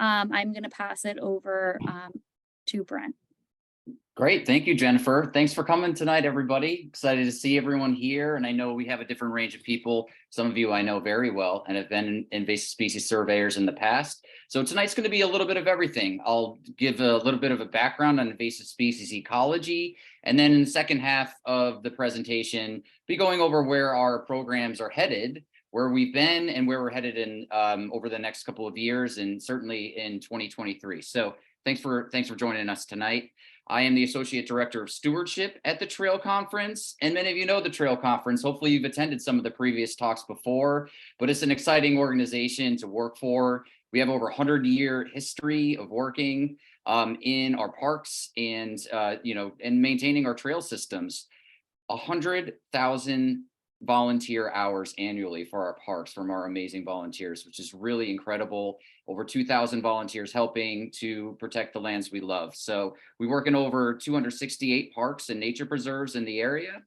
I'm going to pass it over to Brent. Great. Thank you, Jennifer. Thanks for coming tonight, everybody. Excited to see everyone here. And I know we have a different range of people. Some of you I know very well and have been invasive species surveyors in the past. So tonight's going to be a little bit of everything. I'll give a little bit of a background on invasive species ecology. And then in the second half of the presentation, be going over where our programs are headed, where we've been and where we're headed in over the next couple of years, and certainly in 2023. So thanks for joining us tonight. I am the Associate Director of Stewardship at the Trail Conference, and many of you know the Trail Conference. Hopefully you've attended some of the previous talks before, but it's an exciting organization to work for. We have over 100-year history of working in our parks and and maintaining our trail systems. 100,000 volunteer hours annually for our parks from our amazing volunteers, which is really incredible. Over 2,000 volunteers helping to protect the lands we love. So we work in over 268 parks and nature preserves in the area.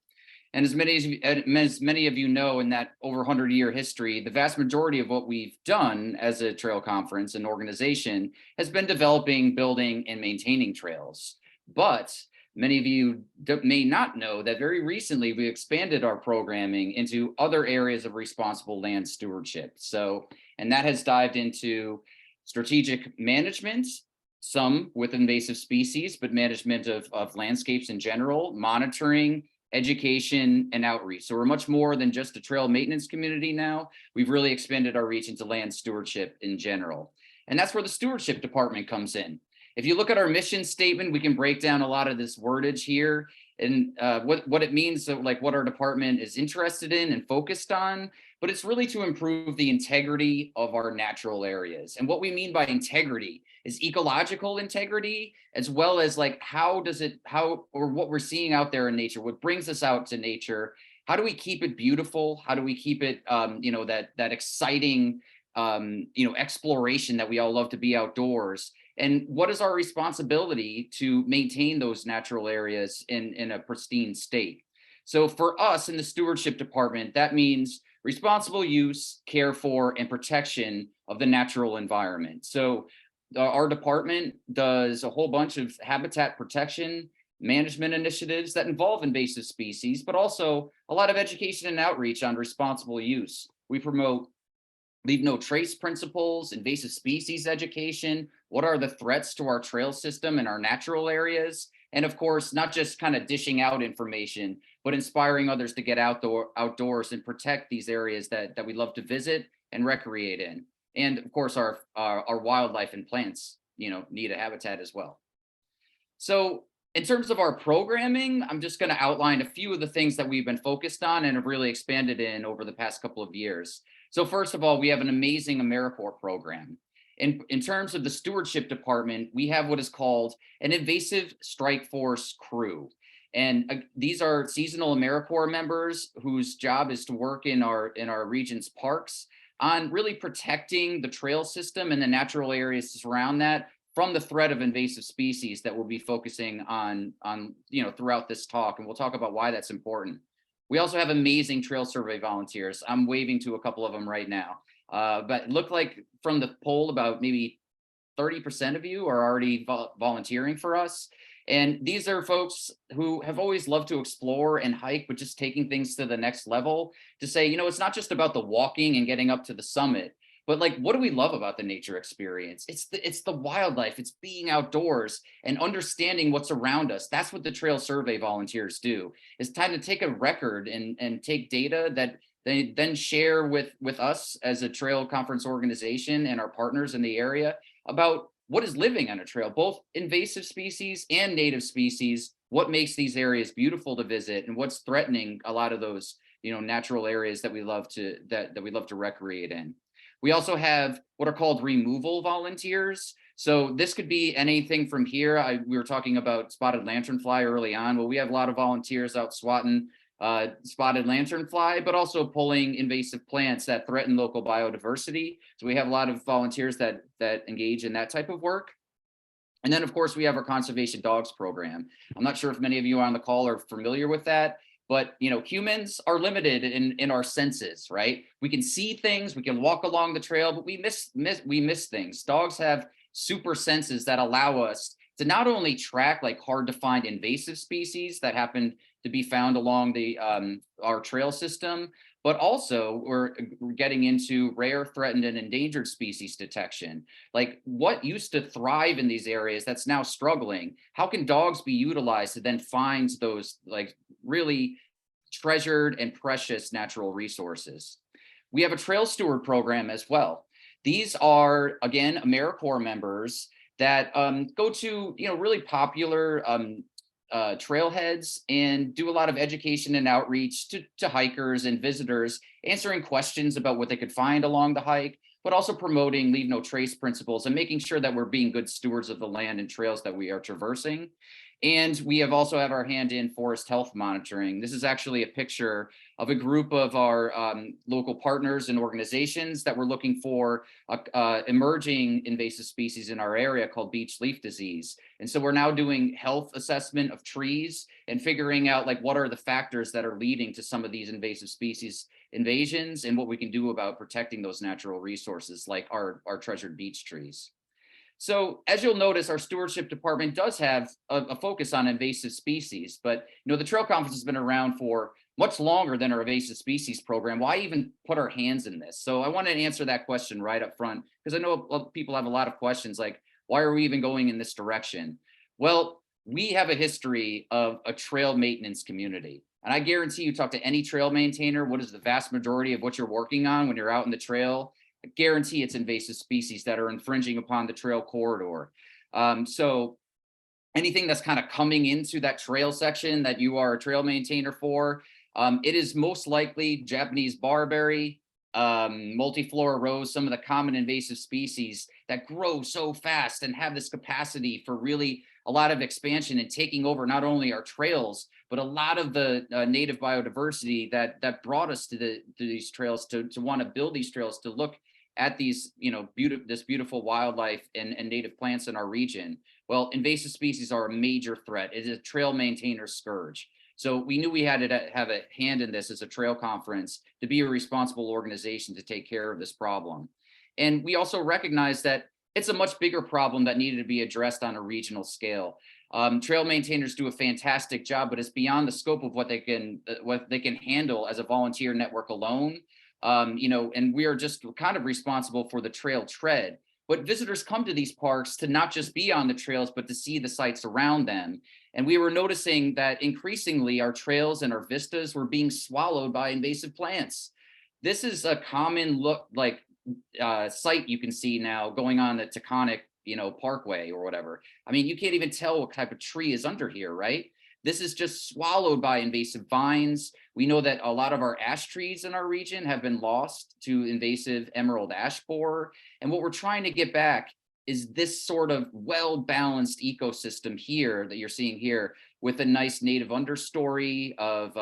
And as many of you know, in that over 100-year history, the vast majority of what we've done as a trail conference and organization has been developing, building, and maintaining trails. But many of you may not know that very recently we expanded our programming into other areas of responsible land stewardship. And that has dived into strategic management, some with invasive species, but management of landscapes in general, monitoring, education, and outreach. So we're much more than just a trail maintenance community now. We've really expanded our reach into land stewardship in general. And that's where the Stewardship Department comes in. If you look at our mission statement, we can break down a lot of this wordage here and what it means, so like what our department is interested in and focused on, but it's really to improve the integrity of our natural areas. And what we mean by integrity is ecological integrity, as well as like what we're seeing out there in nature, what brings us out to nature. How do we keep it beautiful? How do we keep it, that exciting, exploration that we all love to be outdoors? And what is our responsibility to maintain those natural areas in a pristine state? So for us in the Stewardship Department, that means responsible use, care for, and protection of the natural environment. So our department does a whole bunch of habitat protection management initiatives that involve invasive species, but also a lot of education and outreach on responsible use. We promote leave no trace principles, invasive species education, what are the threats to our trail system and our natural areas, and of course, not just kind of dishing out information, but inspiring others to get outdoors and protect these areas that we love to visit and recreate in. And of course, our wildlife and plants, need a habitat as well. So in terms of our programming, I'm just going to outline a few of the things that we've been focused on and have really expanded in over the past couple of years. So first of all, we have an amazing AmeriCorps program. In terms of the Stewardship Department, we have what is called an Invasive Strike Force crew. And these are seasonal AmeriCorps members whose job is to work in our region's parks on really protecting the trail system and the natural areas to surround that from the threat of invasive species that we'll be focusing on throughout this talk. And we'll talk about why that's important. We also have amazing trail survey volunteers. I'm waving to a couple of them right now. But it looked like from the poll, about maybe 30% of you are already volunteering for us. And these are folks who have always loved to explore and hike, but just taking things to the next level to say, it's not just about the walking and getting up to the summit, but like, what do we love about the nature experience? It's the wildlife, it's being outdoors and understanding what's around us. That's what the trail survey volunteers do, is time to take a record and take data that they then share with us as a trail conference organization and our partners in the area about what is living on a trail, both invasive species and native species, what makes these areas beautiful to visit and what's threatening a lot of those, natural areas that we love to recreate in. We also have what are called removal volunteers. So this could be anything from here. We were talking about spotted lanternfly early on. Well, we have a lot of volunteers out swatting spotted lanternfly, but also pulling invasive plants that threaten local biodiversity. So we have a lot of volunteers that engage in that type of work. And then, of course, we have our conservation dogs program. I'm not sure if many of you on the call are familiar with that, but humans are limited in our senses, right? We can see things, we can walk along the trail, but we miss things. Dogs have super senses that allow us to not only track like hard to find invasive species that happen to be found along the our trail system, but also we're getting into rare, threatened, and endangered species detection. Like what used to thrive in these areas that's now struggling? How can dogs be utilized to then find those like really treasured and precious natural resources? We have a trail steward program as well. These are, again, AmeriCorps members that go to really popular trailheads and do a lot of education and outreach to hikers and visitors, answering questions about what they could find along the hike, but also promoting leave no trace principles and making sure that we're being good stewards of the land and trails that we are traversing. And we have also have our hand in forest health monitoring. This is actually a picture of a group of our local partners and organizations that we're looking for emerging invasive species in our area called beech leaf disease. And so we're now doing health assessment of trees and figuring out like what are the factors that are leading to some of these invasive species invasions and what we can do about protecting those natural resources like our treasured beech trees. So as you'll notice, our stewardship department does have a focus on invasive species, but the Trail Conference has been around for much longer than our invasive species program. Why even put our hands in this? So I want to answer that question right up front, because I know people have a lot of questions like, why are we even going in this direction? Well, we have a history of a trail maintenance community. And I guarantee you talk to any trail maintainer, what is the vast majority of what you're working on when you're out in the trail? I guarantee it's invasive species that are infringing upon the trail corridor. So anything that's kind of coming into that trail section that you are a trail maintainer for, it is most likely Japanese barberry, multiflora rose, some of the common invasive species that grow so fast and have this capacity for really a lot of expansion and taking over not only our trails, but a lot of the native biodiversity that brought us to these trails to want to build these trails, to look at these, this beautiful wildlife and native plants in our region. Well, invasive species are a major threat. It is a trail maintainer scourge. So we knew we had to have a hand in this as a trail conference to be a responsible organization to take care of this problem. And we also recognize that it's a much bigger problem that needed to be addressed on a regional scale. Trail maintainers do a fantastic job, but it's beyond the scope of what they can handle as a volunteer network alone. And we are just kind of responsible for the trail tread. But visitors come to these parks to not just be on the trails, but to see the sites around them. And we were noticing that increasingly our trails and our vistas were being swallowed by invasive plants. This is a common site you can see now going on the Taconic, Parkway or whatever. I mean, you can't even tell what type of tree is under here, right? This is just swallowed by invasive vines. We know that a lot of our ash trees in our region have been lost to invasive emerald ash borer. And what we're trying to get back is this sort of well-balanced ecosystem here that you're seeing here, with a nice native understory of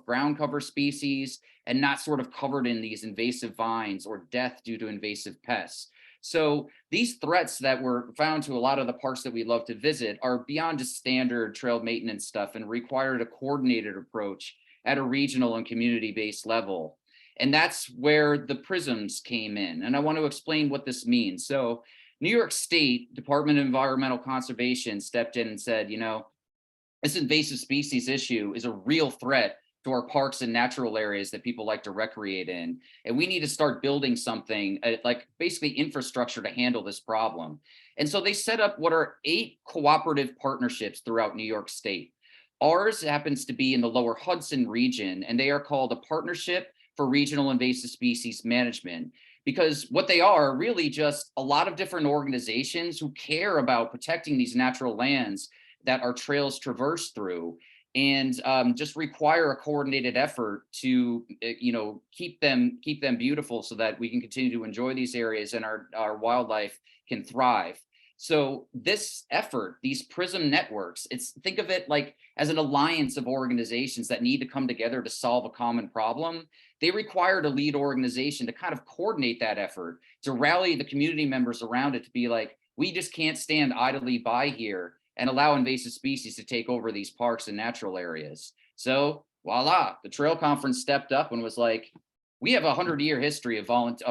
ground cover species and not sort of covered in these invasive vines or death due to invasive pests. So these threats that were found to a lot of the parks that we love to visit are beyond just standard trail maintenance stuff and required a coordinated approach at a regional and community-based level. And that's where the prisms came in. And I want to explain what this means. So New York State Department of Environmental Conservation stepped in and said, this invasive species issue is a real threat to our parks and natural areas that people like to recreate in. And we need to start building something like basically infrastructure to handle this problem. And so they set up what are 8 cooperative partnerships throughout New York State. Ours happens to be in the Lower Hudson region, and they are called a Partnership for Regional Invasive Species Management, because what they are really just a lot of different organizations who care about protecting these natural lands that our trails traverse through, and just require a coordinated effort to keep them beautiful so that we can continue to enjoy these areas and our wildlife can thrive. So this effort, these PRISM networks, think of it like as an alliance of organizations that need to come together to solve a common problem. They required a lead organization to kind of coordinate that effort, to rally the community members around it, to be like, we just can't stand idly by here and allow invasive species to take over these parks and natural areas. So voila, the Trail Conference stepped up and was like, we have a 100-year history of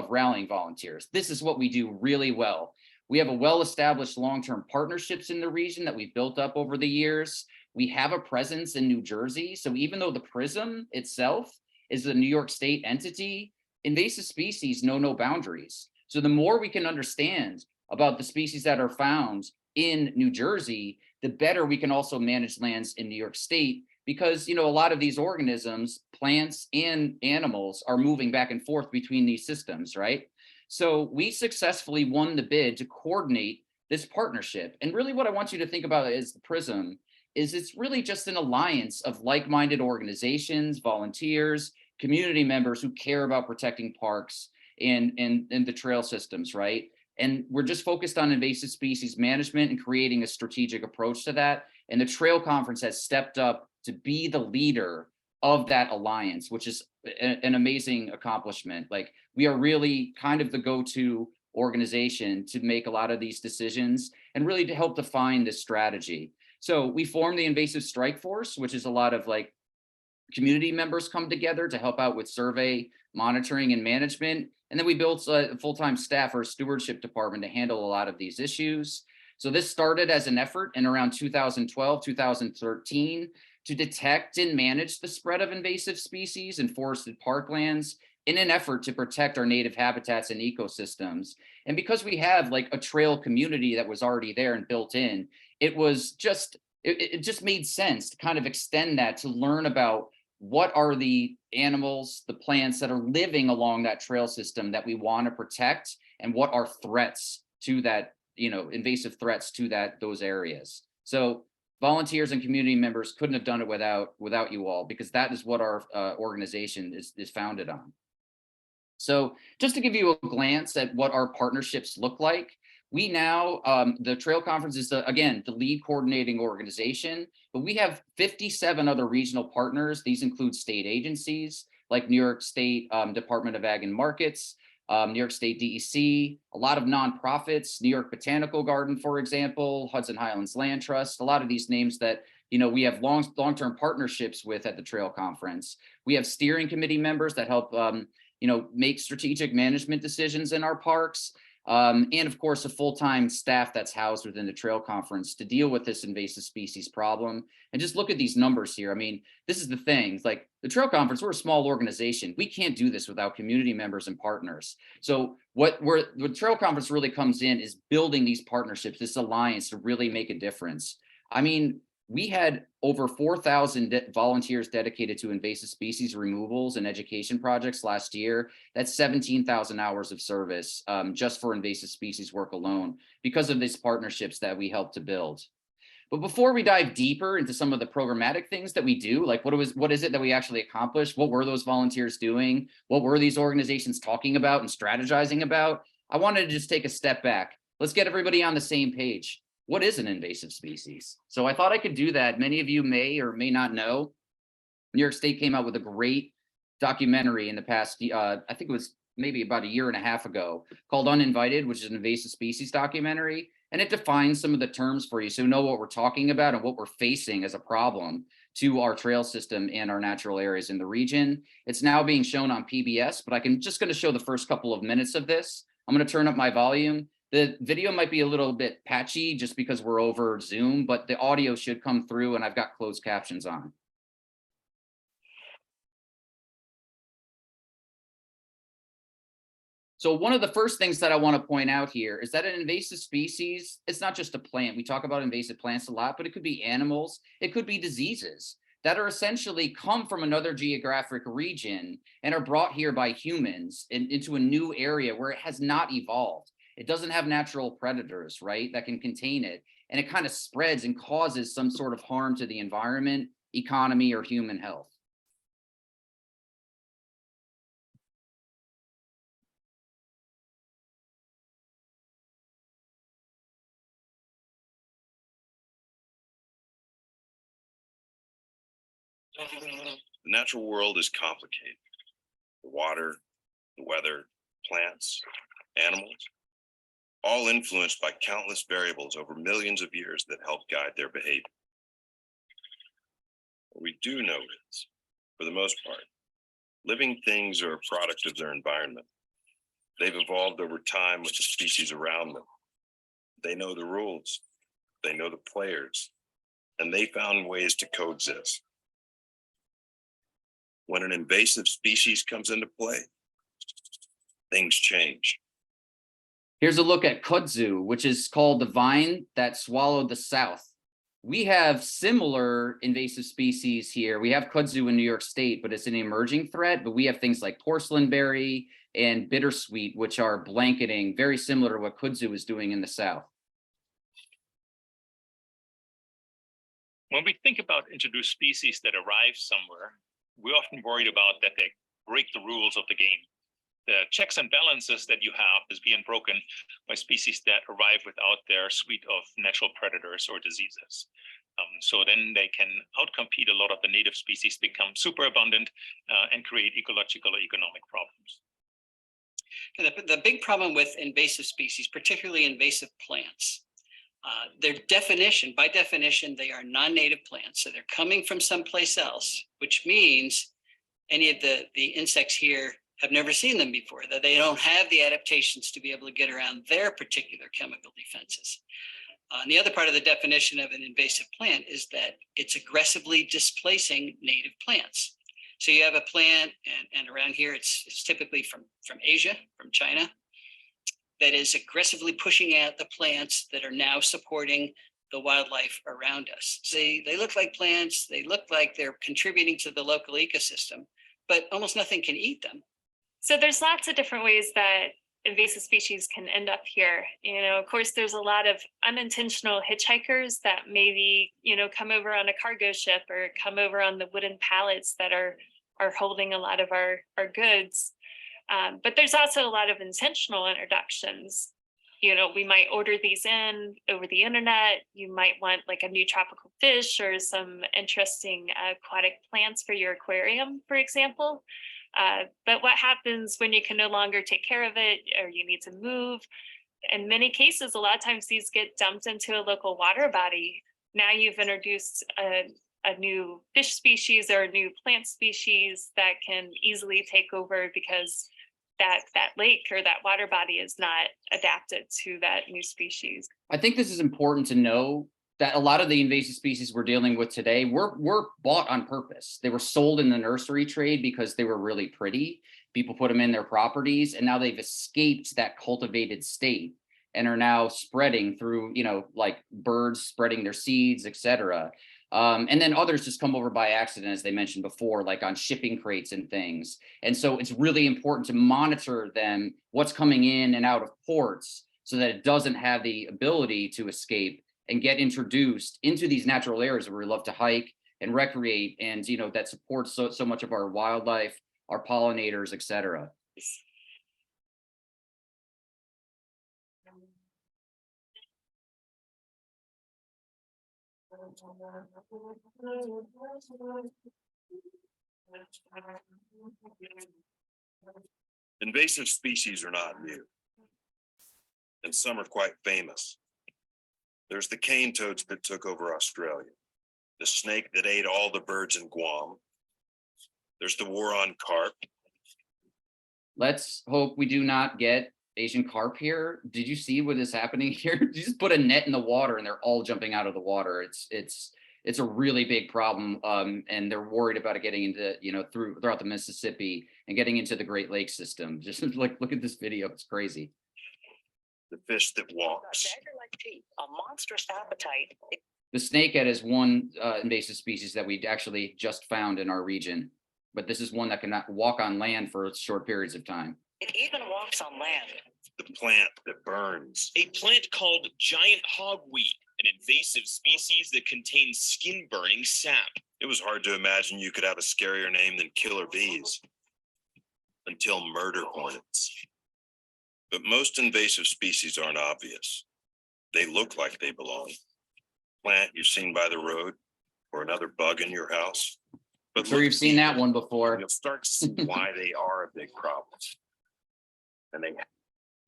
rallying volunteers. This is what we do really well. We have a well-established long-term partnerships in the region that we've built up over the years. We have a presence in New Jersey. So even though the PRISM itself is a New York State entity, invasive species know no boundaries. So the more we can understand about the species that are found in New Jersey, the better we can also manage lands in New York State, because a lot of these organisms, plants and animals, are moving back and forth between these systems, right? So we successfully won the bid to coordinate this partnership. And really what I want you to think about is the PRISM is it's really just an alliance of like-minded organizations, volunteers, community members who care about protecting parks and the trail systems, right? And we're just focused on invasive species management and creating a strategic approach to that. And the Trail Conference has stepped up to be the leader of that alliance, which is an amazing accomplishment. Like, we are really kind of the go-to organization to make a lot of these decisions and really to help define this strategy. So we formed the Invasive Strike Force, which is a lot of like community members come together to help out with survey, monitoring, and management. And then we built a full-time staff or Stewardship Department to handle a lot of these issues. So this started as an effort in around 2012, 2013 to detect and manage the spread of invasive species in forested parklands in an effort to protect our native habitats and ecosystems. And because we have like a trail community that was already there and built in, it was just, it just made sense to kind of extend that to learn about what are the animals, the plants that are living along that trail system that we want to protect, and what are threats to that, invasive threats to those areas. So volunteers and community members couldn't have done it without you all, because that is what our organization is founded on. So just to give you a glance at what our partnerships look like, we now, the Trail Conference is, again, the lead coordinating organization, but we have 57 other regional partners. These include state agencies like New York State Department of Ag and Markets, New York State DEC, a lot of nonprofits, New York Botanical Garden, for example, Hudson Highlands Land Trust, a lot of these names that we have long-term partnerships with at the Trail Conference. We have steering committee members that help make strategic management decisions in our parks. And of course, a full-time staff that's housed within the Trail Conference to deal with this invasive species problem. And just look at these numbers here. I mean, this is the thing, like the Trail Conference, we're a small organization. We can't do this without community members and partners. So what Trail Conference really comes in is building these partnerships, this alliance to really make a difference. I mean, we had over 4,000 volunteers dedicated to invasive species removals and education projects last year. That's 17,000 hours of service just for invasive species work alone, because of these partnerships that we helped to build. But before we dive deeper into some of the programmatic things that we do, like what is it that we actually accomplished? What were those volunteers doing? What were these organizations talking about and strategizing about? I wanted to just take a step back. Let's get everybody on the same page. What is an invasive species? So I thought I could do that. Many of you may or may not know, New York State came out with a great documentary in the past, I think it was maybe about a year and a half ago, called Uninvited, which is an invasive species documentary. And it defines some of the terms for you, so know what we're talking about and what we're facing as a problem to our trail system and our natural areas in the region. It's now being shown on PBS, but I'm just going to show the first couple of minutes of this. I'm going to turn up my volume. The video might be a little bit patchy just because we're over Zoom, but the audio should come through, and I've got closed captions on. So one of the first things that I want to point out here is that an invasive species, it's not just a plant. We talk about invasive plants a lot, but it could be animals. It could be diseases that are essentially come from another geographic region and are brought here by humans into a new area where it has not evolved. It doesn't have natural predators, right, that can contain it. And it kind of spreads and causes some sort of harm to the environment, economy, or human health. The natural world is complicated. The water, the weather, plants, animals, all influenced by countless variables over millions of years that help guide their behavior. What we do know is, for the most part, living things are a product of their environment. They've evolved over time with the species around them, They know the rules, they know the players, and they found ways to coexist. When an invasive species comes into play, things change. Here's a look at kudzu, which is called the vine that swallowed the South. We have similar invasive species here. We have kudzu in New York State, but it's an emerging threat. But we have things like porcelain berry and bittersweet, which are blanketing, very similar to what kudzu is doing in the South. When we think about introduced species that arrive somewhere, we're often worried about that they break the rules of the game. The checks and balances that you have is being broken by species that arrive without their suite of natural predators or diseases. So then they can outcompete a lot of the native species, become super abundant, and create ecological or economic problems. The big problem with invasive species, particularly invasive plants, their definition, by definition, they are non-native plants. So they're coming from someplace else, which means any of the insects here have never seen them before, that they don't have the adaptations to be able to get around their particular chemical defenses. And the other part of the definition of an invasive plant is that it's aggressively displacing native plants. So you have a plant, and around here, it's typically from Asia, from China, that is aggressively pushing out the plants that are now supporting the wildlife around us. So they look like plants, they look like they're contributing to the local ecosystem, but almost nothing can eat them. So there's lots of different ways that invasive species can end up here. You know, of course, there's a lot of unintentional hitchhikers that maybe, you know, come over on a cargo ship or come over on the wooden pallets that are holding a lot of our goods. But there's also a lot of intentional introductions. You know, we might order these in over the internet. You might want like a new tropical fish or some interesting aquatic plants for your aquarium, for example. But what happens when you can no longer take care of it or you need to move? In many cases, a lot of times these get dumped into a local water body. Now you've introduced a new fish species or a new plant species that can easily take over because that lake or that water body is not adapted to that new species. I think this is important to know that a lot of the invasive species we're dealing with today were bought on purpose. They were sold in the nursery trade because they were really pretty. People put them in their properties, and now they've escaped that cultivated state and are now spreading through, you know, like birds spreading their seeds, etc. And then others just come over by accident, as they mentioned before, like on shipping crates and things. And so it's really important to monitor them, what's coming in and out of ports, so that it doesn't have the ability to escape and get introduced into these natural areas where we love to hike and recreate, and you know, that supports so much of our wildlife, our pollinators, etc. Invasive species are not new, and some are quite famous. There's the cane toads that took over Australia, the snake that ate all the birds in Guam. There's the war on carp. Let's hope we do not get Asian carp here. Did you see what is happening here? You just put a net in the water and they're all jumping out of the water. It's a really big problem, and they're worried about it getting into, you know, throughout the Mississippi and getting into the Great Lakes system. Just like, look at this video. It's crazy. The fish that walks. A monstrous appetite. The snakehead is one invasive species that we actually just found in our region, but this is one that cannot walk on land for short periods of time. It even walks on land. The plant that burns. A plant called giant hogweed, an invasive species that contains skin-burning sap. It was hard to imagine you could have a scarier name than killer bees, until murder hornets. But most invasive species aren't obvious. They look like they belong. Plant you've seen by the road, or another bug in your house. But I'm sure you've seen that one before. You'll start to see why they are a big problem. And they.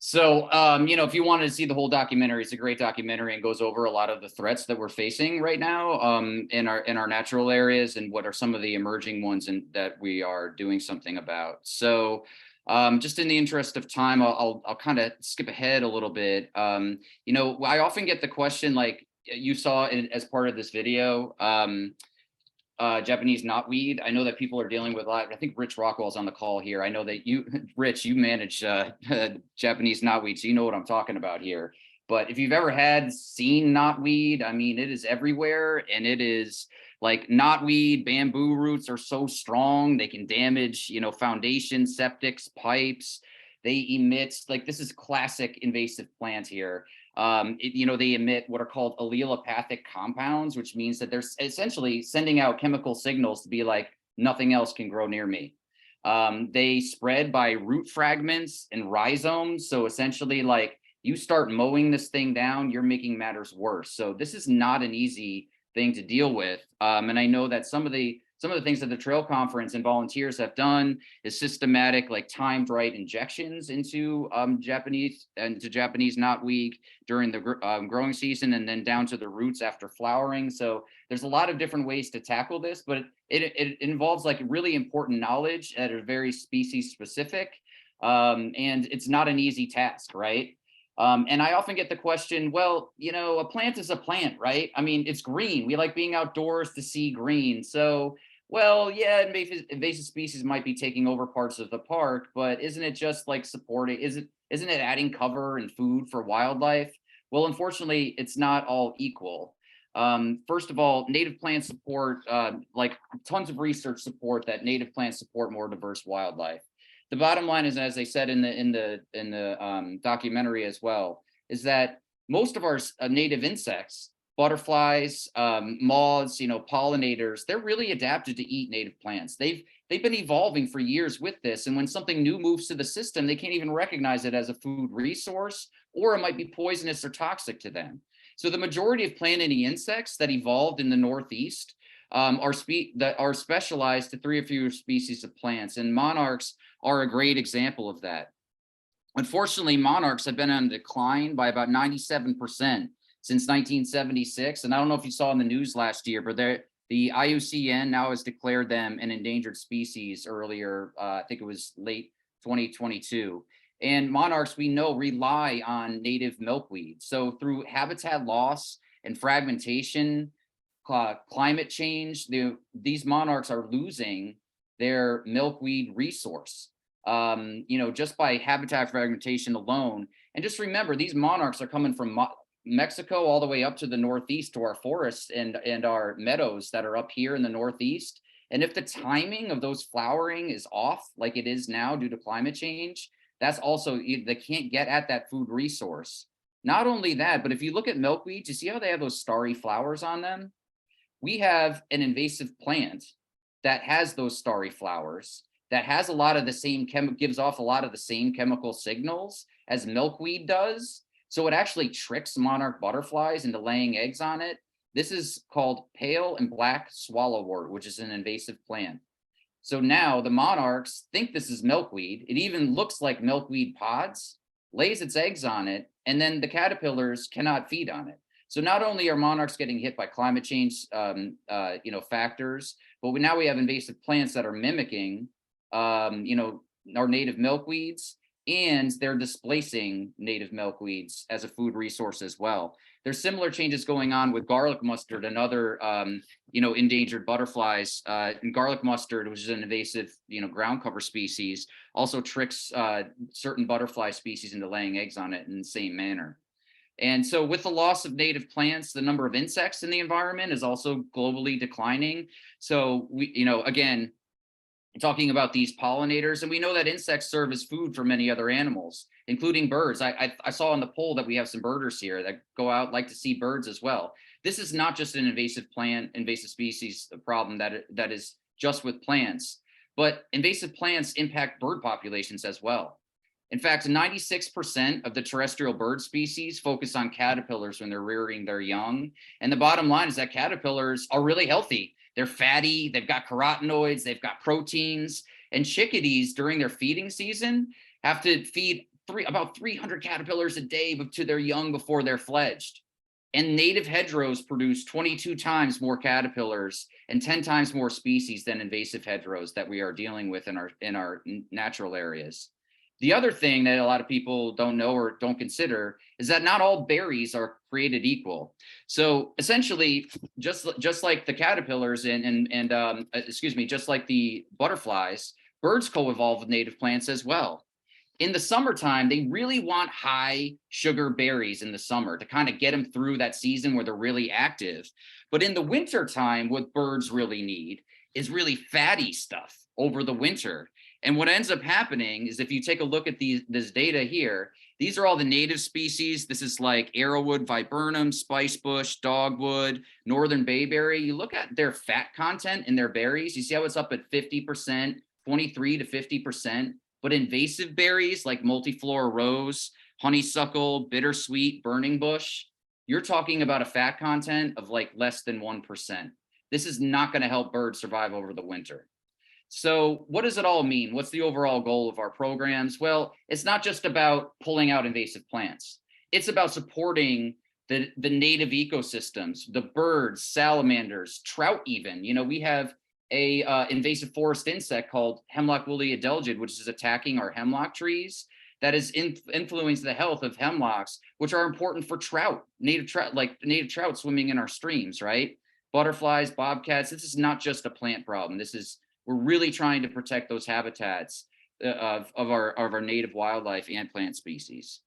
So, you know, if you wanted to see the whole documentary, it's a great documentary and goes over a lot of the threats that we're facing right now in our natural areas and what are some of the emerging ones that we are doing something about. So Just in the interest of time, I'll kind of skip ahead a little bit. You know, I often get the question, like you saw as part of this video, Japanese knotweed. I know that people are dealing with a lot. I think Rich Rockwell's on the call here. I know that you, Rich, you manage Japanese knotweed, so you know what I'm talking about here. But if you've ever seen knotweed, I mean, it is everywhere, and it is like knotweed, bamboo roots are so strong, they can damage, you know, foundations, septics, pipes. They emit, like, this is classic invasive plant here. You know, they emit what are called allelopathic compounds, which means that they're essentially sending out chemical signals to be like, nothing else can grow near me. They spread by root fragments and rhizomes. So essentially, like, you start mowing this thing down, you're making matters worse. So this is not an easy thing to deal with. And I know that some of the things that the Trail Conference and volunteers have done is systematic, like timed right injections into Japanese knotweed during the growing season, and then down to the roots after flowering. So there's a lot of different ways to tackle this, but it involves like really important knowledge that are very species specific, and it's not an easy task, right? And I often get the question, well, you know, a plant is a plant, right? I mean, it's green. We like being outdoors to see green. So, well, yeah, invasive species might be taking over parts of the park, but isn't it just like supporting, isn't it adding cover and food for wildlife? Well, unfortunately, it's not all equal. First of all, native plants support, like tons of research support that native plants support more diverse wildlife. The bottom line is, as I said in the documentary as well, is that most of our native insects, butterflies, moths, you know, pollinators, they're really adapted to eat native plants. They've been evolving for years with this, and when something new moves to the system, they can't even recognize it as a food resource, or it might be poisonous or toxic to them. So the majority of plant-eating insects that evolved in the Northeast are specialized to 3 or fewer species of plants, and monarchs are a great example of that. Unfortunately, monarchs have been on decline by about 97% since 1976. And I don't know if you saw in the news last year, but the IUCN now has declared them an endangered species earlier. I think it was late 2022. And monarchs, we know, rely on native milkweed. So through habitat loss and fragmentation, climate change, these monarchs are losing their milkweed resource, you know, just by habitat fragmentation alone. And just remember, these monarchs are coming from Mexico all the way up to the Northeast to our forests and our meadows that are up here in the Northeast. And if the timing of those flowering is off, like it is now due to climate change, that's also, they can't get at that food resource. Not only that, but if you look at milkweed, you see how they have those starry flowers on them? We have an invasive plant that has those starry flowers, that has a lot of the same gives off a lot of the same chemical signals as milkweed does. So it actually tricks monarch butterflies into laying eggs on it. This is called pale and black swallowwort, which is an invasive plant. So now the monarchs think this is milkweed. It even looks like milkweed pods, lays its eggs on it, and then the caterpillars cannot feed on it. So not only are monarchs getting hit by climate change, you know, factors, but now we have invasive plants that are mimicking, you know, our native milkweeds, and they're displacing native milkweeds as a food resource as well. There's similar changes going on with garlic mustard and other, you know, endangered butterflies. And garlic mustard, which is an invasive, you know, ground cover species, also tricks certain butterfly species into laying eggs on it in the same manner. And so with the loss of native plants, the number of insects in the environment is also globally declining. So we, you know, again, talking about these pollinators, and we know that insects serve as food for many other animals, including birds. I saw on the poll that we have some birders here that go out, like to see birds as well. This is not just an invasive species problem that is just with plants, but invasive plants impact bird populations as well. In fact, 96% of the terrestrial bird species focus on caterpillars when they're rearing their young. And the bottom line is that caterpillars are really healthy. They're fatty, they've got carotenoids, they've got proteins, and chickadees during their feeding season have to feed about 300 caterpillars a day to their young before they're fledged. And native hedgerows produce 22 times more caterpillars and 10 times more species than invasive hedgerows that we are dealing with in our natural areas. The other thing that a lot of people don't know or don't consider is that not all berries are created equal. So essentially, just like the caterpillars just like the butterflies, birds co-evolve with native plants as well. In the summertime, they really want high sugar berries in the summer to kind of get them through that season where they're really active. But in the winter time, what birds really need is really fatty stuff over the winter. And what ends up happening is if you take a look at this data here, these are all the native species. This is like arrowwood, viburnum, spicebush, dogwood, northern bayberry. You look at their fat content in their berries, you see how it's up at 50%, 23 to 50%. But invasive berries like multiflora rose, honeysuckle, bittersweet, burning bush, you're talking about a fat content of like less than 1%. This is not going to help birds survive over the winter. So what does it all mean? What's the overall goal of our programs? Well, it's not just about pulling out invasive plants. It's about supporting the native ecosystems, the birds, salamanders, trout even. You know, we have a invasive forest insect called hemlock woolly adelgid, which is attacking our hemlock trees. That is influencing the health of hemlocks, which are important for trout, native trout swimming in our streams, right? Butterflies, bobcats. This is not just a plant problem. We're really trying to protect those habitats of our native wildlife and plant species.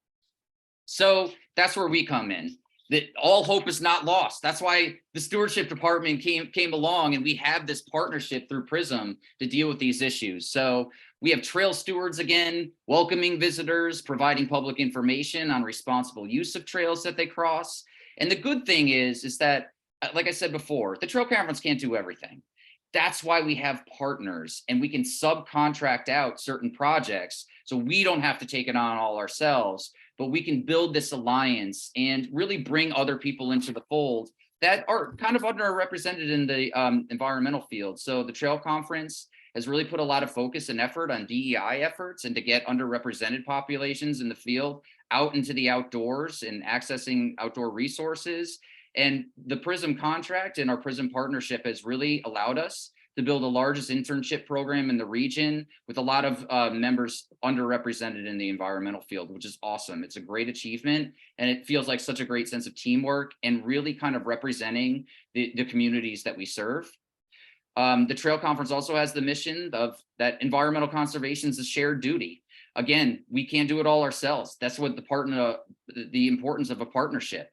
So that's where we come in. That all hope is not lost. That's why the Stewardship Department came along, and we have this partnership through PRISM to deal with these issues. So we have trail stewards again, welcoming visitors, providing public information on responsible use of trails that they cross. And the good thing is that, like I said before, the Trail Conference can't do everything. That's why we have partners, and we can subcontract out certain projects so we don't have to take it on all ourselves, but we can build this alliance and really bring other people into the fold that are kind of underrepresented in the environmental field. So the Trail Conference has really put a lot of focus and effort on DEI efforts and to get underrepresented populations in the field out into the outdoors and accessing outdoor resources. And the PRISM contract and our PRISM partnership has really allowed us to build the largest internship program in the region with a lot of members underrepresented in the environmental field, which is awesome. It's a great achievement, and it feels like such a great sense of teamwork and really kind of representing the communities that we serve. The Trail Conference also has the mission of that environmental conservation is a shared duty. Again, we can't do it all ourselves. That's what the importance of a partnership.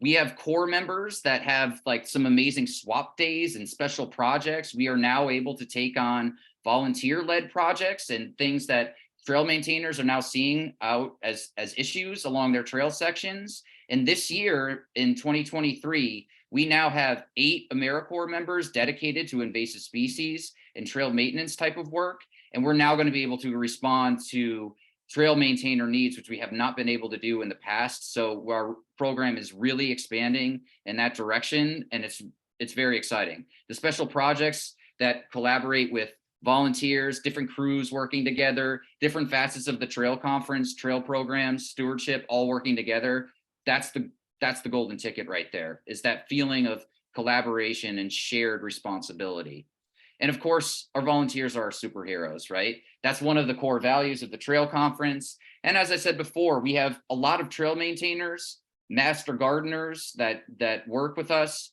We have core members that have like some amazing swap days and special projects. We are now able to take on volunteer-led projects and things that trail maintainers are now seeing out as issues along their trail sections. And this year in 2023, we now have 8 AmeriCorps members dedicated to invasive species and trail maintenance type of work. And we're now going to be able to respond to trail maintainer needs, which we have not been able to do in the past. So our program is really expanding in that direction, and it's very exciting. The special projects that collaborate with volunteers, different crews working together, different facets of the Trail Conference, trail programs, stewardship, all working together. That's the golden ticket right there, is that feeling of collaboration and shared responsibility. And of course, our volunteers are our superheroes, right? That's one of the core values of the Trail Conference. And as I said before, we have a lot of trail maintainers, master gardeners that work with us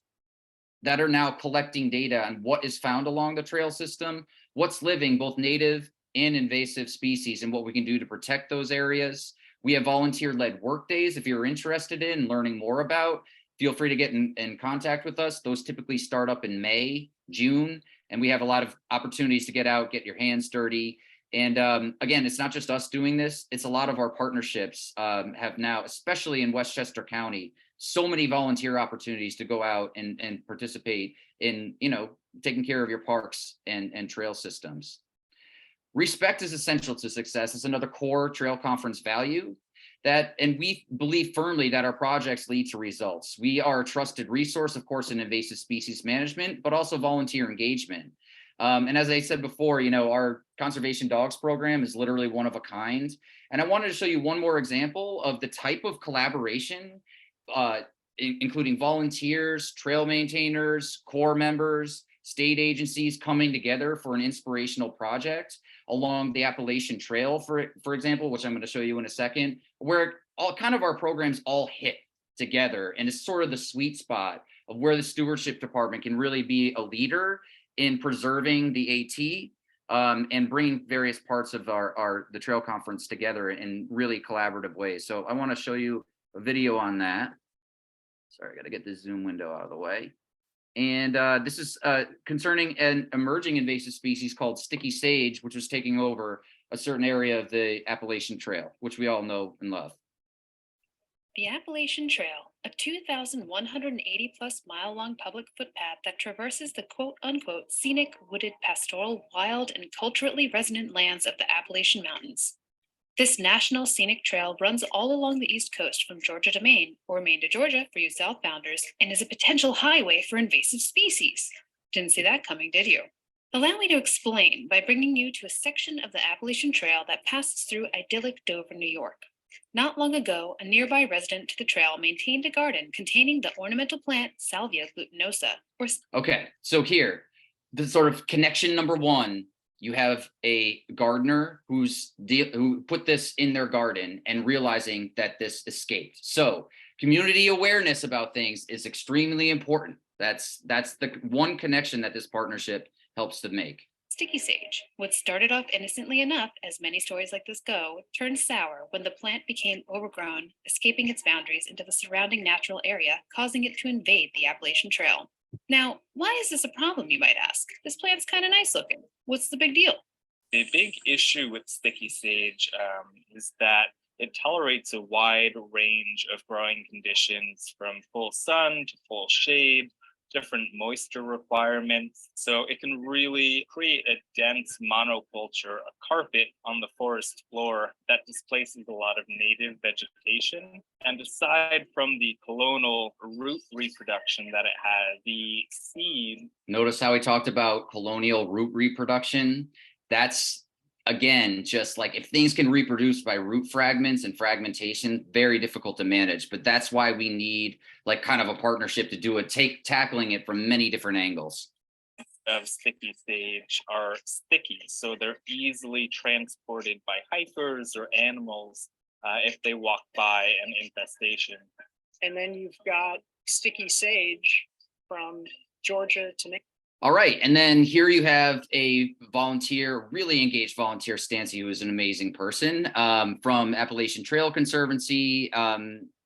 that are now collecting data on what is found along the trail system, what's living, both native and invasive species, and what we can do to protect those areas. We have volunteer-led work days. If you're interested in learning more about, feel free to get in contact with us. Those typically start up in May, June. And we have a lot of opportunities to get out, get your hands dirty. And again, it's not just us doing this. It's a lot of our partnerships have now, especially in Westchester County, so many volunteer opportunities to go out and participate in, taking care of your parks and trail systems. Respect is essential to success. It's another core Trail Conference value. And we believe firmly that our projects lead to results. We are a trusted resource, of course, in invasive species management, but also volunteer engagement. And as I said before, our conservation dogs program is literally one of a kind. And I wanted to show you one more example of the type of collaboration, including volunteers, trail maintainers, core members, state agencies coming together for an inspirational project along the Appalachian Trail, for example, which I'm going to show you in a second, where all kind of our programs all hit together. And it's sort of the sweet spot of where the Stewardship Department can really be a leader in preserving the AT, and bringing various parts of the trail conference together in really collaborative ways. So I want to show you a video on that. Sorry, I got to get this Zoom window out of the way. And this is concerning an emerging invasive species called sticky sage, which was taking over a certain area of the Appalachian Trail, which we all know and love. The Appalachian Trail, a 2,180 plus mile long public footpath that traverses the quote unquote scenic, wooded, pastoral, wild, and culturally resonant lands of the Appalachian Mountains. This national scenic trail runs all along the East Coast from Georgia to Maine, or Maine to Georgia for you southbounders, and is a potential highway for invasive species. Didn't see that coming, did you? Allow me to explain by bringing you to a section of the Appalachian Trail that passes through idyllic Dover, New York. Not long ago, a nearby resident to the trail maintained a garden containing the ornamental plant Salvia glutinosa. Okay, so here, the sort of connection number one, you have a gardener who put this in their garden and realizing that this escaped. So community awareness about things is extremely important. That's the one connection that this partnership helps to make. Sticky sage, what started off innocently enough, as many stories like this go, turned sour when the plant became overgrown, escaping its boundaries into the surrounding natural area, causing it to invade the Appalachian Trail. Now, why is this a problem, you might ask? This plant's kind of nice looking. What's the big deal? The big issue with sticky sage is that it tolerates a wide range of growing conditions, from full sun to full shade, different moisture requirements. So it can really create a dense monoculture, a carpet on the forest floor that displaces a lot of native vegetation. And aside from the colonial root reproduction that it has, the seed. Notice how we talked about colonial root reproduction? That's, again, just like if things can reproduce by root fragments and fragmentation, very difficult to manage. But that's why we need like kind of a partnership to do it, tackling it from many different angles. Of sticky sage are sticky, so they're easily transported by hikers or animals if they walk by an infestation. And then you've got sticky sage from Georgia to Maine. All right, and then here you have a volunteer, really engaged volunteer, Stancy, who is an amazing person from Appalachian Trail Conservancy,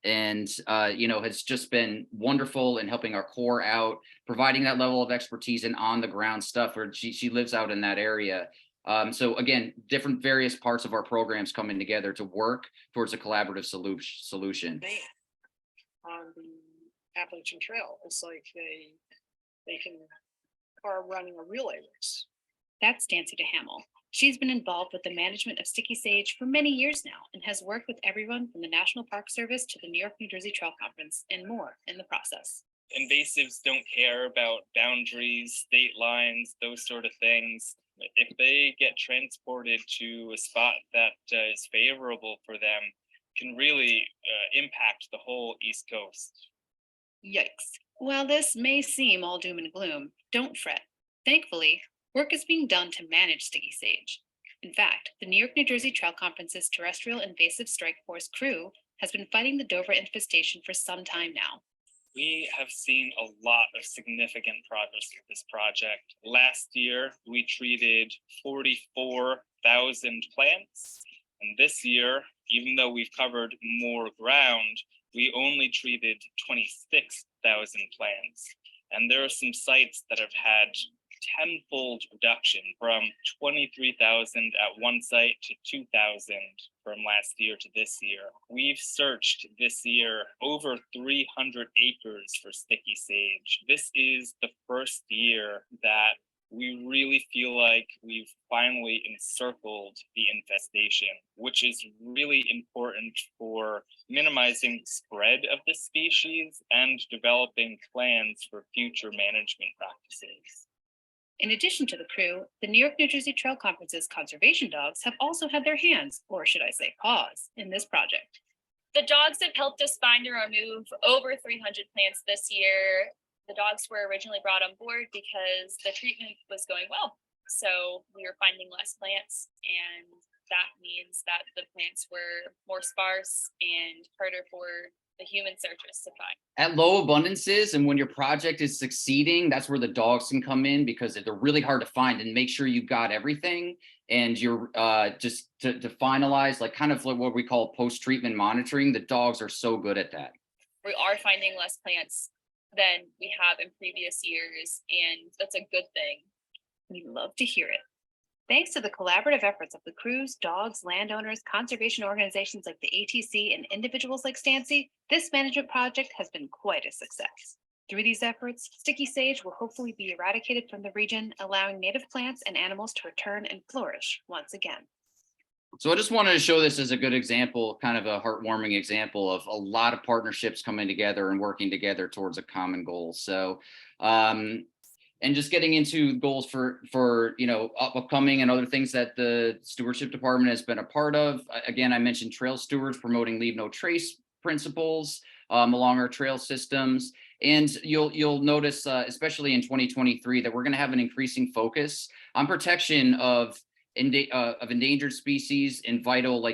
and has just been wonderful in helping our Corps out, providing that level of expertise and on the ground stuff. Where she lives out in that area. So again, different various parts of our programs coming together to work towards a collaborative solution. On the Appalachian Trail, it's like they are running a relay race. That's Stancy DeHamill. She's been involved with the management of sticky sage for many years now and has worked with everyone from the National Park Service to the New York, New Jersey Trail Conference and more in the process. Invasives don't care about boundaries, state lines, those sort of things. If they get transported to a spot that is favorable for them, can really impact the whole East Coast. Yikes. While this may seem all doom and gloom, don't fret. Thankfully, work is being done to manage sticky sage. In fact, the New York, New Jersey Trail Conference's Terrestrial Invasive Strike Force crew has been fighting the Dover infestation for some time now. We have seen a lot of significant progress with this project. Last year, we treated 44,000 plants. And this year, even though we've covered more ground, we only treated 26,000 plants. And there are some sites that have had tenfold reduction, from 23,000 at one site to 2,000 from last year to this year. We've searched this year over 300 acres for sticky sage. This is the first year that we really feel like we've finally encircled the infestation, which is really important for minimizing the spread of the species and developing plans for future management practices. In addition to the crew, the New York, New Jersey Trail Conference's conservation dogs have also had their hands, or should I say paws, in this project. The dogs have helped us find and remove over 300 plants this year. the dogs were originally brought on board because the treatment was going well. So we were finding less plants, and that means that the plants were more sparse and harder for the human searchers to find. At low abundances, and when your project is succeeding, that's where the dogs can come in, because they're really hard to find, and make sure you got everything. And you're just to finalize, like kind of like what we call post-treatment monitoring. The dogs are so good at that. We are finding less plants than we have in previous years, and that's a good thing. We love to hear it. Thanks to the collaborative efforts of the crews, dogs, landowners, conservation organizations like the ATC, and individuals like Stancy, this management project has been quite a success. Through these efforts, sticky sage will hopefully be eradicated from the region, allowing native plants and animals to return and flourish once again. So I just wanted to show this as a good example, kind of a heartwarming example of a lot of partnerships coming together and working together towards a common goal. So, and just getting into goals for upcoming and other things that the Stewardship Department has been a part of. Again, I mentioned trail stewards promoting leave no trace principles along our trail systems. And you'll notice, especially in 2023, that we're going to have an increasing focus on protection of endangered species and vital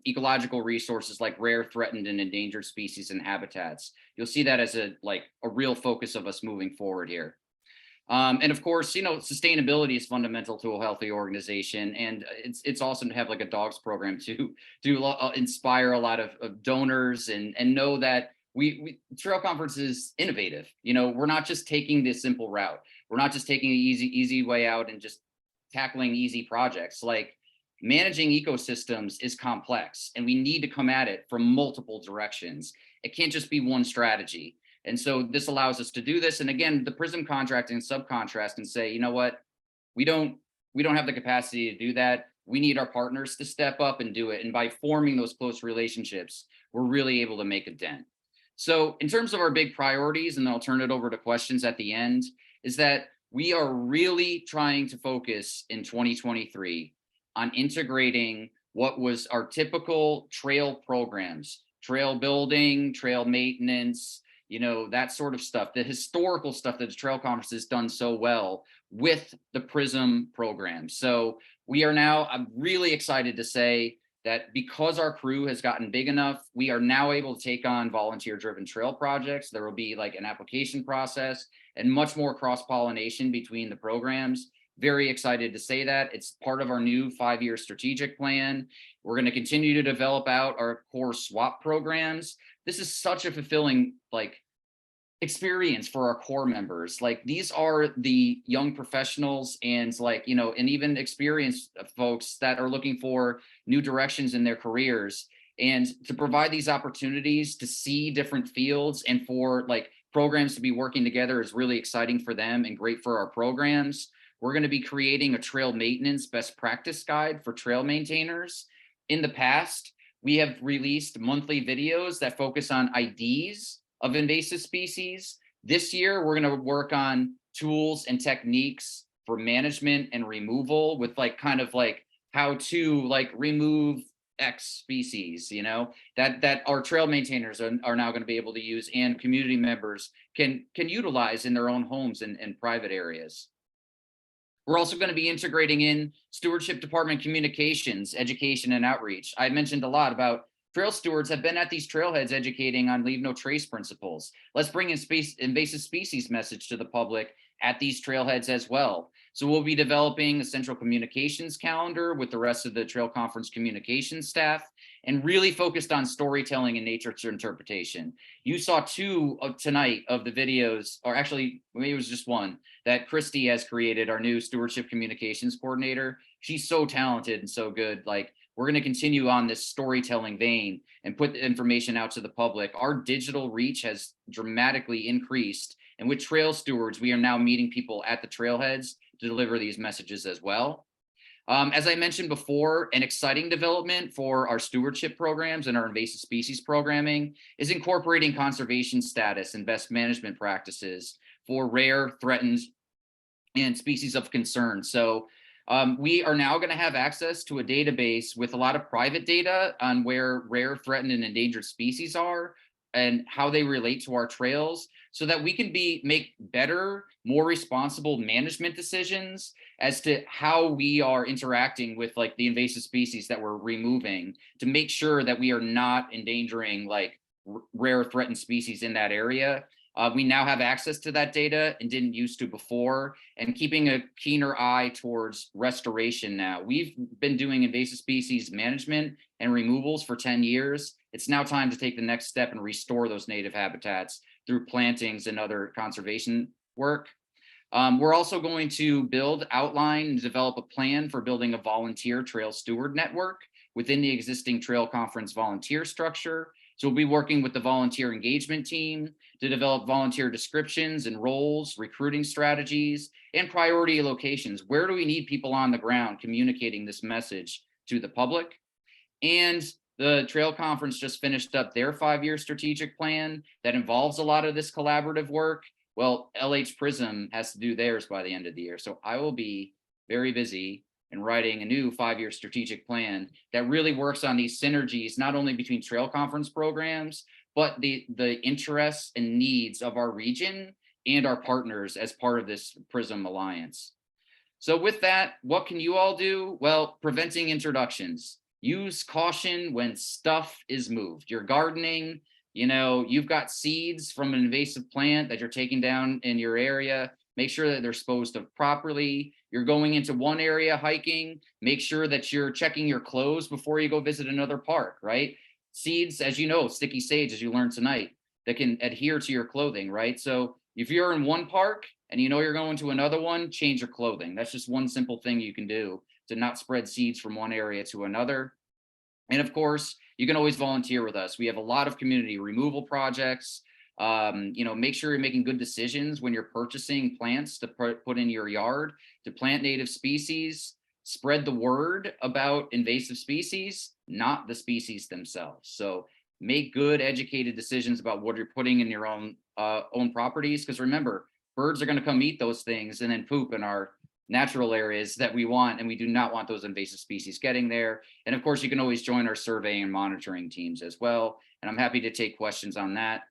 ecological resources like rare, threatened, and endangered species and habitats. You'll see that as a real focus of us moving forward here. And of course, sustainability is fundamental to a healthy organization, and it's awesome to have like a dogs program to inspire a lot of donors and know that we Trail Conference is innovative. We're not just taking this simple route. We're not just taking an easy way out and just tackling easy projects. Like, managing ecosystems is complex, and we need to come at it from multiple directions. It can't just be one strategy. And so this allows us to do this. And again, the PRISM contract and subcontrast and say, you know what, we don't have the capacity to do that. We need our partners to step up and do it. And by forming those close relationships, we're really able to make a dent. So in terms of our big priorities, and then I'll turn it over to questions at the end, is that we are really trying to focus in 2023 on integrating what was our typical trail programs, trail building, trail maintenance, that sort of stuff, the historical stuff that the Trail Conference has done so well with the PRISM program. So we are now, I'm really excited to say that because our crew has gotten big enough, we are now able to take on volunteer-driven trail projects. There will be like an application process and much more cross-pollination between the programs. Very excited to say that. It's part of our new 5-year strategic plan. We're going to continue to develop out our core SWAP programs. This is such a fulfilling experience for our core members. These are the young professionals and and even experienced folks that are looking for new directions in their careers. And to provide these opportunities to see different fields and for programs to be working together is really exciting for them and great for our programs. We're going to be creating a trail maintenance best practice guide for trail maintainers. In the past, we have released monthly videos that focus on IDs of invasive species. This year, we're going to work on tools and techniques for management and removal with how to remove X species, that our trail maintainers are now going to be able to use, and community members can utilize in their own homes and private areas. We're also going to be integrating in Stewardship Department communications, education, and outreach. I mentioned a lot about trail stewards have been at these trailheads educating on leave no trace principles. Let's bring in invasive species message to the public at these trailheads as well. So we'll be developing a central communications calendar with the rest of the Trail Conference communications staff, and really focused on storytelling and nature interpretation. You saw 2 tonight of the videos, or actually maybe it was just one, that Christy has created, our new stewardship communications coordinator. She's so talented and so good. We're going to continue on this storytelling vein and put the information out to the public. Our digital reach has dramatically increased. And with trail stewards, we are now meeting people at the trailheads to deliver these messages as well. As I mentioned before, an exciting development for our stewardship programs and our invasive species programming is incorporating conservation status and best management practices for rare, threatened, and species of concern. So we are now going to have access to a database with a lot of private data on where rare, threatened, and endangered species are, and how they relate to our trails so that we can make better, more responsible management decisions as to how we are interacting with like the invasive species that we're removing to make sure that we are not endangering like rare threatened species in that area. We now have access to that data and didn't used to before, and keeping a keener eye towards restoration now. We've been doing invasive species management and removals for 10 years. It's now time to take the next step and restore those native habitats through plantings and other conservation work. We're also going to outline, and develop a plan for building a volunteer trail steward network within the existing Trail Conference volunteer structure. So we'll be working with the volunteer engagement team to develop volunteer descriptions and roles, recruiting strategies, and priority locations. Where do we need people on the ground communicating this message to the public? And the Trail Conference just finished up their 5-year strategic plan that involves a lot of this collaborative work. Well, LH Prism has to do theirs by the end of the year. So I will be very busy in writing a new 5-year strategic plan that really works on these synergies, not only between Trail Conference programs, but the interests and needs of our region and our partners as part of this Prism Alliance. So with that, what can you all do? Well, preventing introductions. Use caution when stuff is moved. You're gardening, you've got seeds from an invasive plant that you're taking down in your area. Make sure that they're disposed of properly. You're going into one area hiking, make sure that you're checking your clothes before you go visit another park, right? Seeds, as you know, sticky sage, as you learned tonight, that can adhere to your clothing, right? So if you're in one park and you're going to another one, change your clothing. That's just one simple thing you can do to not spread seeds from one area to another. And of course, you can always volunteer with us. We have a lot of community removal projects. Make sure you're making good decisions when you're purchasing plants to put in your yard, to plant native species, spread the word about invasive species, not the species themselves. So make good educated decisions about what you're putting in your own properties. Because remember, birds are going to come eat those things and then poop in our natural areas that we want, and we do not want those invasive species getting there. And of course, you can always join our survey and monitoring teams as well. And I'm happy to take questions on that.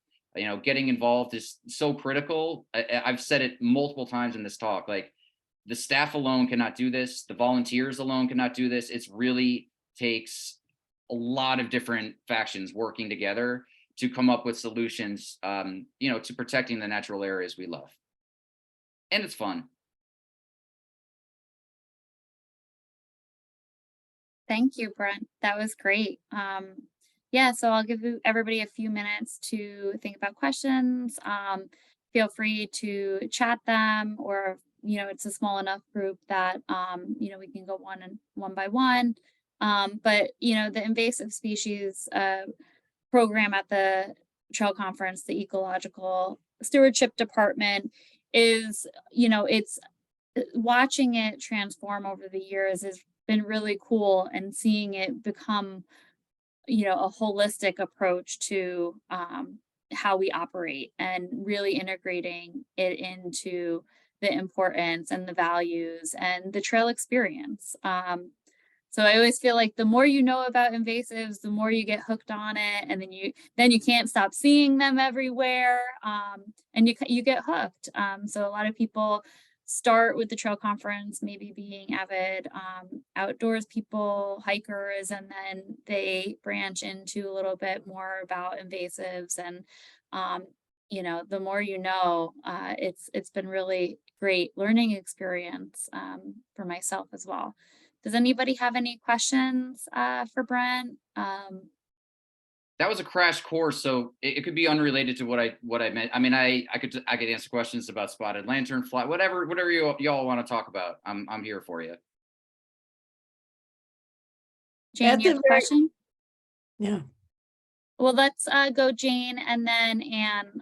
Getting involved is so critical. I've said it multiple times in this talk, like the staff alone cannot do this. The volunteers alone cannot do this. It really takes a lot of different factions working together to come up with solutions, to protecting the natural areas we love. And it's fun. Thank you, Brent. That was great. Yeah, so I'll give everybody a few minutes to think about questions. Feel free to chat them, or it's a small enough group that we can go one by one. But the invasive species program at the Trail Conference, the Ecological Stewardship Department, is it's watching it transform over the years has been really cool, and seeing it become a holistic approach to how we operate, and really integrating it into the importance and the values and the trail experience. So I always feel like the more you know about invasives, the more you get hooked on it, and then you can't stop seeing them everywhere, and you get hooked. So a lot of people start with the Trail Conference, maybe being avid outdoors people, hikers, and then they branch into a little bit more about invasives. And the more it's been really great learning experience for myself as well. Does anybody have any questions for Brent? That was a crash course, so it could be unrelated to what I meant. I mean, I could answer questions about spotted lanternfly, whatever y'all want to talk about. I'm here for you. Jane, you have a question? Yeah. Well, let's go Jane, and then Anne.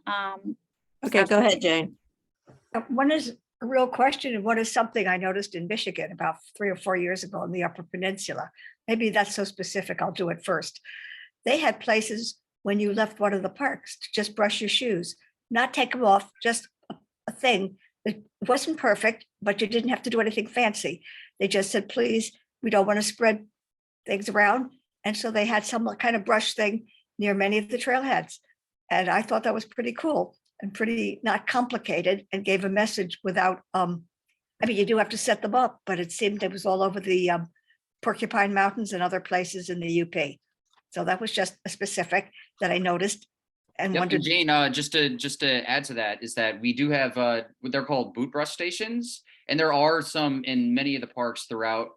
Okay, go ahead, Jane. One is a real question, and one is something I noticed in Michigan about 3 or 4 years ago in the Upper Peninsula. Maybe that's so specific, I'll do it first. They had places when you left one of the parks to just brush your shoes, not take them off, just a thing. It wasn't perfect, but you didn't have to do anything fancy. They just said, please, we don't want to spread things around. And so they had some kind of brush thing near many of the trailheads. And I thought that was pretty cool and pretty not complicated and gave a message without, I mean, you do have to set them up, but it seemed it was all over the Porcupine Mountains and other places in the UP. So that was just a specific that I noticed and Yep, wondered. and Jane, just to add to that is that we do have what they're called boot brush stations, and there are some in many of the parks throughout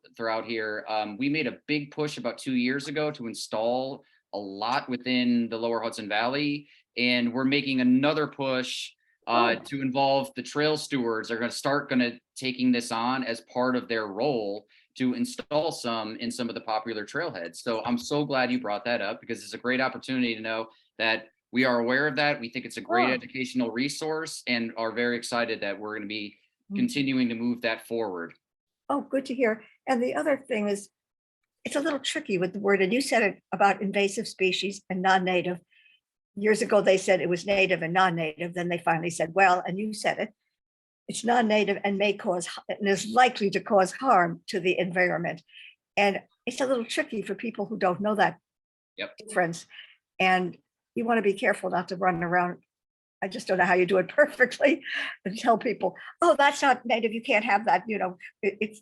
here. We made a big push about 2 years ago to install a lot within the Lower Hudson Valley, and we're making another push to involve the trail stewards. They're going to taking this on as part of their role to install some in some of the popular trailheads. So I'm so glad you brought that up, because it's a great opportunity to know that we are aware of that. We think it's a great educational resource and are very excited that we're going to be continuing to move that forward. Oh, good to hear. And the other thing is, it's a little tricky with the word, and you said it about invasive species and non-native. Years ago, they said it was native and non-native. Then they finally said, well, and you said it, it's non-native and may cause and is likely to cause harm to the environment. And it's a little tricky for people who don't know that difference. And you want to be careful not to run around. I just don't know how you do it perfectly and tell people, oh, that's not native, you can't have that. You know,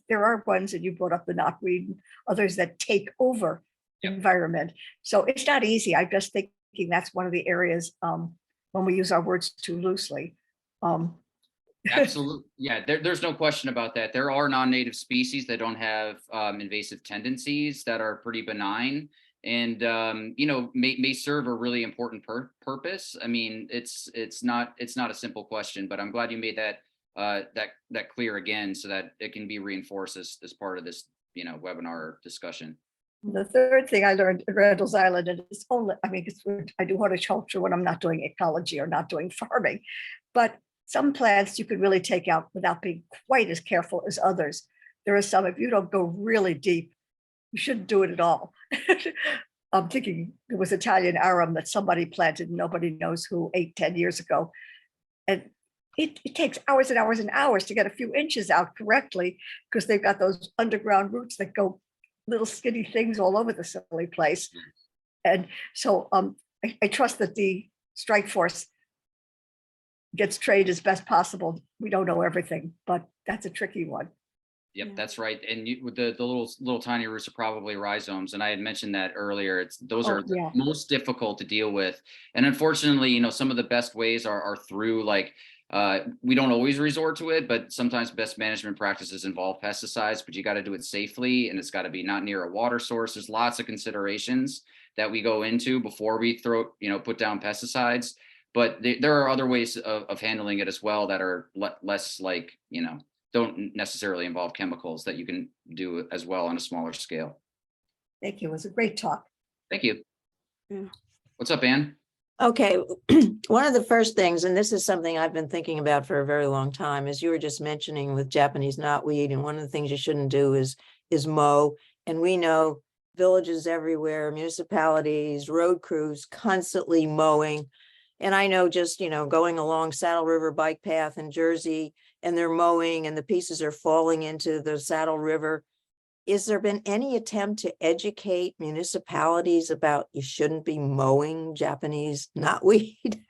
there are ones that you brought up, the knotweed, and others that take over the environment. So it's not easy. I'm just thinking that's one of the areas when we use our words too loosely. Absolutely. Yeah, there's no question about that. There are non-native species that don't have invasive tendencies, that are pretty benign, and may serve a really important purpose. I mean, it's not a simple question, but I'm glad you made that that clear again, so that it can be reinforced as part of this webinar discussion. The third thing I learned at Randall's Island, and it's only, I mean, I do horticulture when I'm not doing ecology or not doing farming, but some plants you could really take out without being quite as careful as others. There are some, if you don't go really deep, you shouldn't do it at all. I'm thinking it was Italian arum that somebody planted, nobody knows who, 8-10 years ago. And it takes hours and hours and hours to get a few inches out correctly, because they've got those underground roots that go little skinny things all over the silly place. And so I trust that the strike force gets trained as best possible. We don't know everything, but that's a tricky one. Yep, that's right. And with the little tiny roots are probably rhizomes, and I had mentioned that earlier. Those are the most difficult to deal with, and unfortunately, some of the best ways are through we don't always resort to it, but sometimes best management practices involve pesticides, but you got to do it safely, and it's got to be not near a water source. There's lots of considerations that we go into before we put down pesticides, but there are other ways of handling it as well that are less don't necessarily involve chemicals, that you can do as well on a smaller scale. Thank you. It was a great talk. Thank you. Yeah. What's up, Ann? Okay, one of the first things, and this is something I've been thinking about for a very long time, as you were just mentioning with Japanese knotweed, and one of the things you shouldn't do is mow. And we know villages everywhere, municipalities, road crews constantly mowing. And I know just, going along Saddle River bike path in Jersey, and they're mowing and the pieces are falling into the Saddle River. Is there been any attempt to educate municipalities about you shouldn't be mowing Japanese knotweed?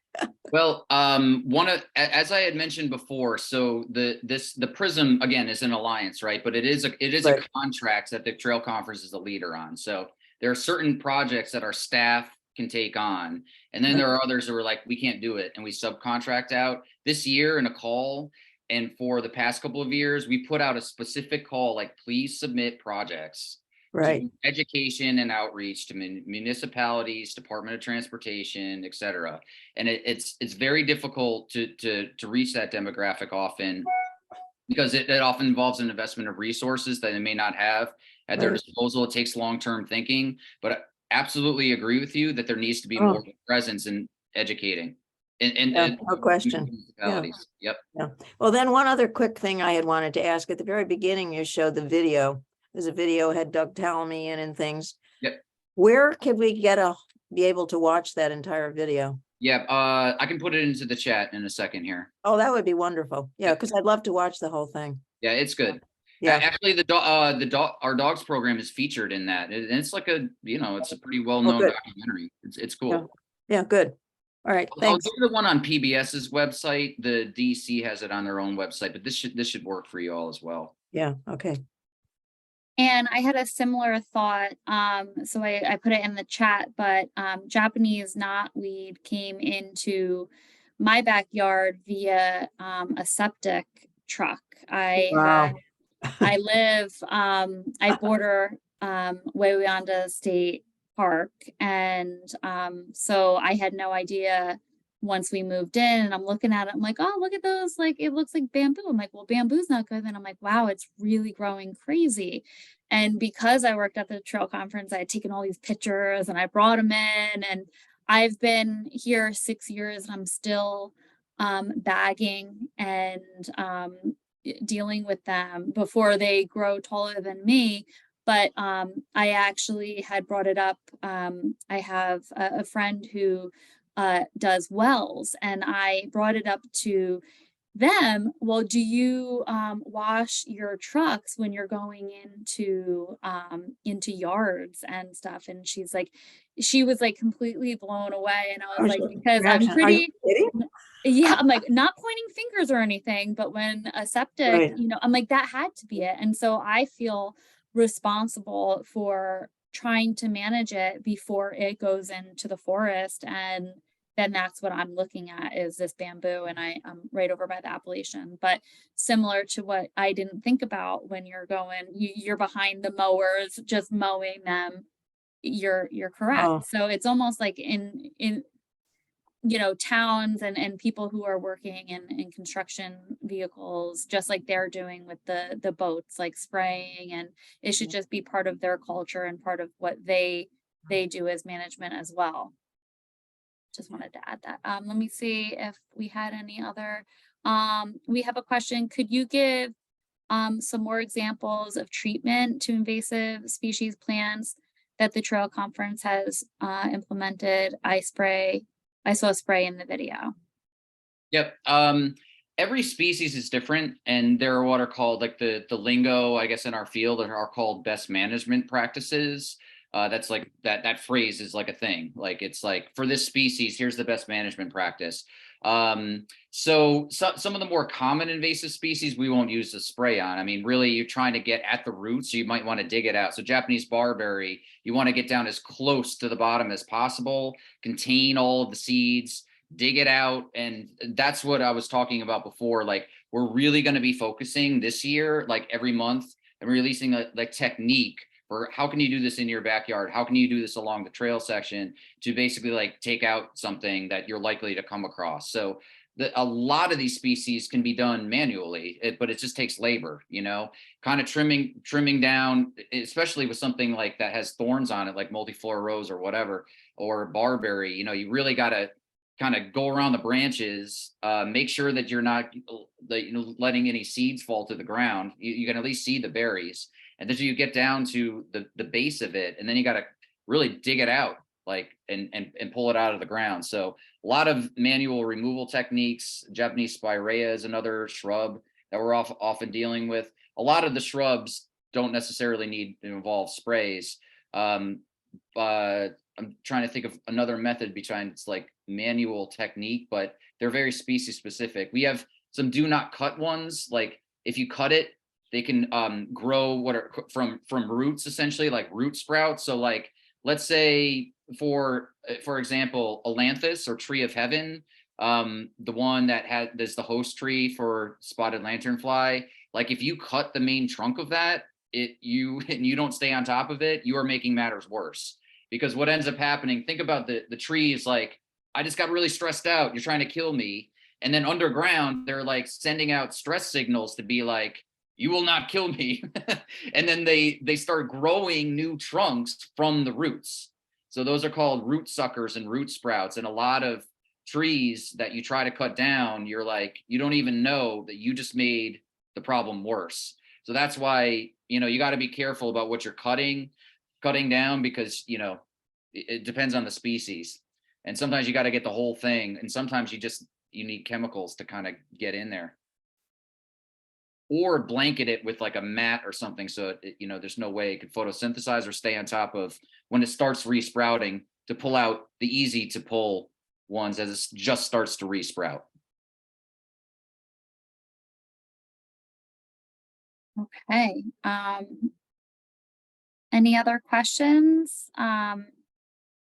Well, as I had mentioned before, so the PRISM again is an alliance, right? But it is a contract that the Trail Conference is a leader on. So there are certain projects that our staff can take on, and then there are others that were like, we can't do it, and we subcontract out. This year in a call, and for the past couple of years, we put out a specific call, like, please submit projects, to education and outreach to municipalities, Department of Transportation, et cetera. And it's very difficult to reach that demographic often, because it often involves an investment of resources that they may not have at their disposal. It takes long-term thinking, but I absolutely agree with you that there needs to be more presence in educating. No question. Yep. Yeah. Well, then one other quick thing I had wanted to ask. At the very beginning, you showed the video. There's a video had Doug Tallamy in and things. Yep. Where could we be able to watch that entire video? Yeah, I can put it into the chat in a second here. Oh, that would be wonderful. Yeah, because I'd love to watch the whole thing. Yeah, it's good. Yeah. Actually, our dogs program is featured in that. And it's like it's a pretty well-known documentary. It's cool. Yeah, good. All right, I'll thanks. give you the one on PBS's website. The DC has it on their own website, but this should work for you all as well. Yeah, okay. And I had a similar thought, so I put it in the chat, but Japanese knotweed came into my backyard via a septic truck. Wow. I border Wawanda State Park, and so I had no idea once we moved in, and I'm looking at it, I'm like, oh, look at those, like it looks like bamboo. I'm like, well, bamboo's not good. Then I'm like, wow, it's really growing crazy. And because I worked at the trail conference, I had taken all these pictures and I brought them in, and I've been here 6 years and I'm still bagging and dealing with them before they grow taller than me. But I actually had brought it up. I have a friend who does wells, and I brought it up to them. Well, do you wash your trucks when you're going into yards and stuff? And she was like completely blown away. And I was like, because I'm Are you pretty, kidding? yeah, I'm like, not pointing fingers or anything, but when a septic, Right. I'm like, that had to be it. And so I feel responsible for trying to manage it before it goes into the forest. And then that's what I'm looking at is this bamboo, and I'm right over by the Appalachian. But similar to what I didn't think about, when you're behind the mowers, just mowing them, you're correct. Oh. So it's almost like in towns and people who are working in construction vehicles, just like they're doing with the boats, like spraying, and it should just be part of their culture and part of what they do as management as well. Just wanted to add that. Let me see if we had any other. We have a question. Could you give some more examples of treatment to invasive species plants that the trail conference has implemented? I saw spray in the video. Yep. Every species is different, and there are what are called, like the lingo, I guess, in our field are called best management practices. That's like that phrase is like a thing. Like it's like, for this species, here's the best management practice. So some of the more common invasive species we won't use the spray on. I mean, really, you're trying to get at the roots, so you might want to dig it out. So Japanese barberry, you want to get down as close to the bottom as possible, contain all of the seeds, dig it out. And that's what I was talking about before. Like, we're really going to be focusing this year, like every month, and releasing a technique for how can you do this in your backyard? How can you do this along the trail section to basically like take out something that you're likely to come across? So a lot of these species can be done manually, but it just takes labor, kind of trimming down, especially with something like that has thorns on it, like multiflora rose or whatever, or barberry. You really got to kind of go around the branches, make sure that you're not letting any seeds fall to the ground. You can at least see the berries. And then you get down to the base of it, and then you got to really dig it out, like and pull it out of the ground. So a lot of manual removal techniques. Japanese spirea is another shrub that we're often dealing with. A lot of the shrubs don't necessarily need to involve sprays. But I'm trying to think of another method besides like manual technique, but they're very species specific. We have some do not cut ones. Like if you cut it, they can grow what are from roots, essentially, like root sprouts. So like, let's say for example, Ailanthus or tree of heaven, the one that is the host tree for spotted lanternfly. Like if you cut the main trunk of that, and you don't stay on top of it, you are making matters worse. Because what ends up happening, think about the trees, like, I just got really stressed out, you're trying to kill me. And then underground, they're like sending out stress signals to be like, you will not kill me. And then they start growing new trunks from the roots. So those are called root suckers and root sprouts. And a lot of trees that you try to cut down, you're like, you don't even know that you just made the problem worse. So that's why, you got to be careful about what you're cutting down, because, it depends on the species. And sometimes you got to get the whole thing. And sometimes you need chemicals to kind of get in there. Or blanket it with like a mat or something, so there's no way it could photosynthesize or stay on top of when it starts resprouting, to pull out the easy to pull ones as it just starts to resprout. Okay. Any other questions?